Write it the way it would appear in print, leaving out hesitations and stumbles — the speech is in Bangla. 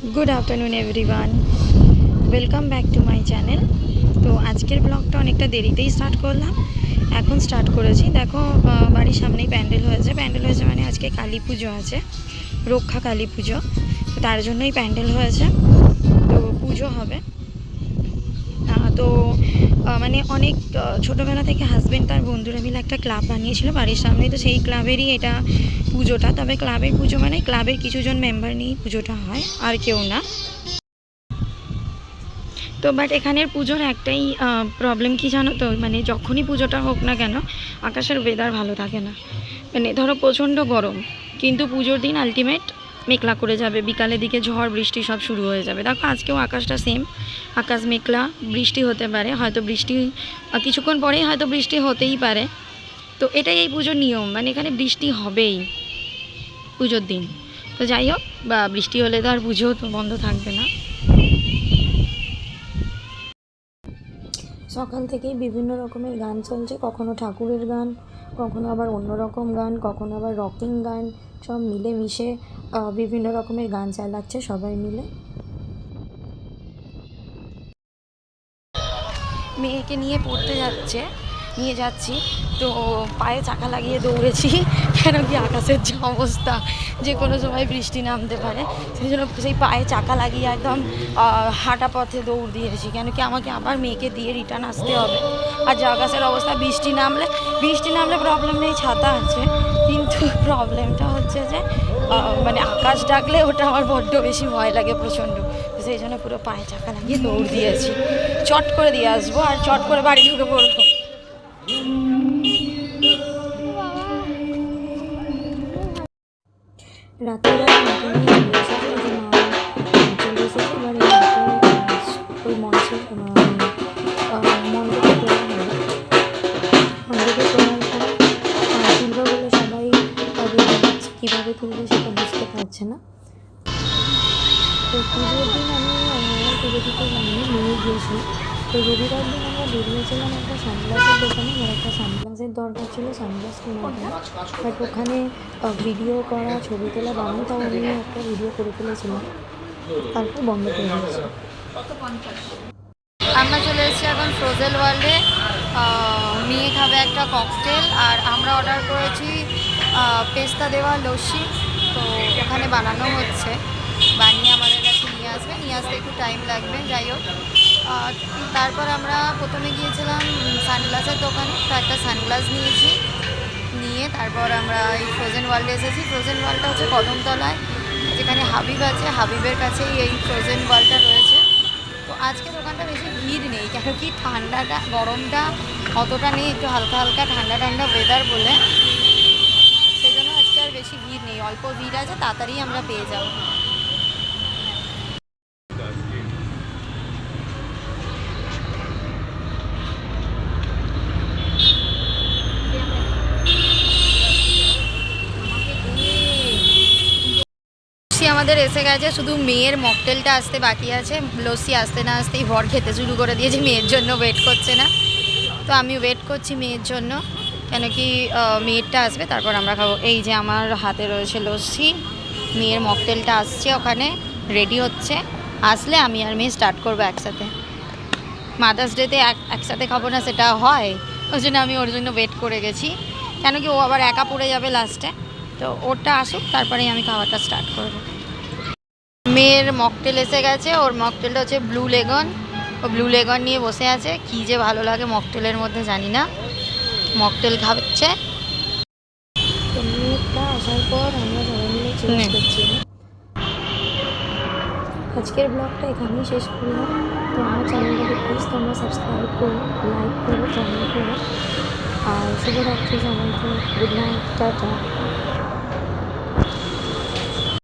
Good afternoon everyone welcome back to my channel. तो आजकेर ब्लगटा अनेकटा देरीतेई स्टार्ट करलाम। এখন স্টার্ট করেছি। দেখো বাড়ির সামনেই প্যান্ডেল হয়েছে মানে আজকে কালী পুজো আছে, রক্ষা কালী পুজো, তো তার জন্যই প্যান্ডেল হয়েছে। তো পুজো হবে। তো মানে অনেক ছোটোবেলা থেকে হাজব্যান্ড তার বন্ধুরা মিলে একটা ক্লাব বানিয়েছিল বাড়ির সামনেই, তো সেই ক্লাবেরই এটা পুজোটা। তবে ক্লাবের পুজো মানে ক্লাবের কিছুজন মেম্বার নিয়েই পুজোটা হয়, আর কেউ না। তো বাট এখানের পুজোর একটাই প্রবলেম কি জানো তো, মানে যখনই পুজোটা হোক না কেন আকাশের ওয়েদার ভালো থাকে না। মানে ধরো প্রচণ্ড গরম, কিন্তু পুজোর দিন আলটিমেট মেঘলা করে যাবে, বিকালের দিকে ঝড় বৃষ্টি সব শুরু হয়ে যাবে। দেখো আজকেও আকাশটা সেম, আকাশ মেঘলা, বৃষ্টি হতে পারে, হয়তো বৃষ্টি কিছুক্ষণ পরেই হয়তো বৃষ্টি হতেই পারে। তো এটাই এই পুজোর নিয়ম, মানে এখানে বৃষ্টি হবেই পুজোর দিন। তো যাই হোক, বা বৃষ্টি হলে তো আর পুজো তো বন্ধ থাকবে না। সকাল থেকেই বিভিন্ন রকমের গান চলছে, কখনো ঠাকুরের গান, কখনো আবার অন্যরকম গান, কখনো আবার রকিং গান, সব মিলে মিশে বিভিন্ন রকমের গান চালাচ্ছে সবাই মিলে। মেয়েকে নিয়ে পড়তে নিয়ে যাচ্ছি, তো পায়ে চাকা লাগিয়ে দৌড়েছি, কেন কি আকাশের যে অবস্থা, যে কোনো সময় বৃষ্টি নামতে পারে, সেই জন্য সেই পায়ে চাকা লাগিয়ে একদম হাঁটা পথে দৌড় দিয়েছি, কেন কি আমাকে আবার মেয়েকে দিয়ে রিটার্ন আসতে হবে। আর যে আকাশের অবস্থা, বৃষ্টি নামলে প্রবলেম নেই, ছাতা আছে, কিন্তু প্রবলেমটা হচ্ছে যে মানে আকাশ ডাকলে ওটা আমার বড্ড বেশি ভয় লাগে প্রচণ্ড। সেই জন্য পুরো পায়ে চাকা লাগিয়ে দৌড় দিয়েছি, চট করে দিয়ে আসবো আর চট করে বাড়ি ঢুকে পড়বো। রাতের ওই মঞ্চে মণ্ডপে তোলা হয়। মণ্ডপে তোলার পর তুলবে বলে সবাই কীভাবে তুলবে সেটা বুঝতে পারছে না। তো পুজোর দিন আমি পুজো দিতে যাইনি, নিয়ে গিয়েছি। তো রবিবার দিন আমরা বেরিয়েছিলাম একটা সানগ্লাসের দোকানে, আমার একটা সানগ্লাসের দরকার ছিল, সানগ্লাস কেনার জন্য। বাট ওখানে ভিডিও করা, ছবি তোলা বানানো, তাও আমি একটা ভিডিও করে ফেলেছিলাম, তারপর বন্ধ করে দিয়েছি। আমরা চলে এসেছি এখন ফ্রোজেন ওয়ার্ল্ডে। মেয়ে খাবে একটা ককটেল, আর আমরা অর্ডার করেছি পেস্তা দেওয়া লস্যি। তো ওখানে বানানো হচ্ছে, বানিয়ে আমাদের কাছে নিয়ে আসতে একটু টাইম লাগবে। যাই হোক, তারপর আমরা প্রথমে গিয়েছিলাম সানগ্লাসের দোকানে, তো একটা সানগ্লাস নিয়ে তারপর আমরা এই ফ্রোজেন ওয়ার্ল্ডে এসেছি। ফ্রোজেন ওয়ার্ল্ডটা হচ্ছে কদমতলায়, যেখানে হাবিব আছে, হাবিবের কাছেই এই ফ্রোজেন ওয়ার্ল্ডটা রয়েছে। তো আজকে দোকানটা বেশি ভিড় নেই, কেন কি গরমটা অতটা নেই, একটু হালকা হালকা ঠান্ডা ওয়েদার বলে, সেই জন্য আজকে আর বেশি ভিড় নেই, অল্প ভিড় আছে, তাড়াতাড়ি আমরা পেয়ে যাব। আমাদের এসে গেছে, শুধু মেয়ের মকটেলটা আসতে বাকি আছে। লস্যি আসতে না আসতেই ভর খেতে শুরু করে দিয়েছে, মেয়ের জন্য ওয়েট করছে না। তো আমি ওয়েট করছি মেয়ের জন্য, কেন কি মেয়েরটা আসবে তারপর আমরা খাবো। এই যে আমার হাতে রয়েছে লস্যি, মেয়ের মকটেলটা আসছে, ওখানে রেডি হচ্ছে, আসলে আমি আর মেয়ে স্টার্ট করবো একসাথে। মাদার্স ডেতে একসাথে খাবো না সেটা হয়, ওই জন্য আমি ওর জন্য ওয়েট করে গেছি, কেন কি ও আবার একা পড়ে যাবে লাস্টে। তো ওরটা আসুক, তারপরেই আমি খাওয়াটা স্টার্ট করবো। মেয়ের মকটেল এসে গেছে, ওর মকটেলটা হচ্ছে ব্লু লেগন, ও ব্লু লেগন নিয়ে বসে আছে। কী যে ভালো লাগে মকটেলের মধ্যে জানি না, মকটেল খাচ্ছে। মেয়েটা আসার পর আমরা সবাই মিলে চেঞ্জ করছি। আজকের ব্লগটা এখানেই শেষ করলাম। তো আমার চ্যানেলটাকে প্লিজ তোমরা সাবস্ক্রাইব করো, লাইক করো, কমেন্ট করো, আর শুভরাত্রি সবাইকে। Good night, tata.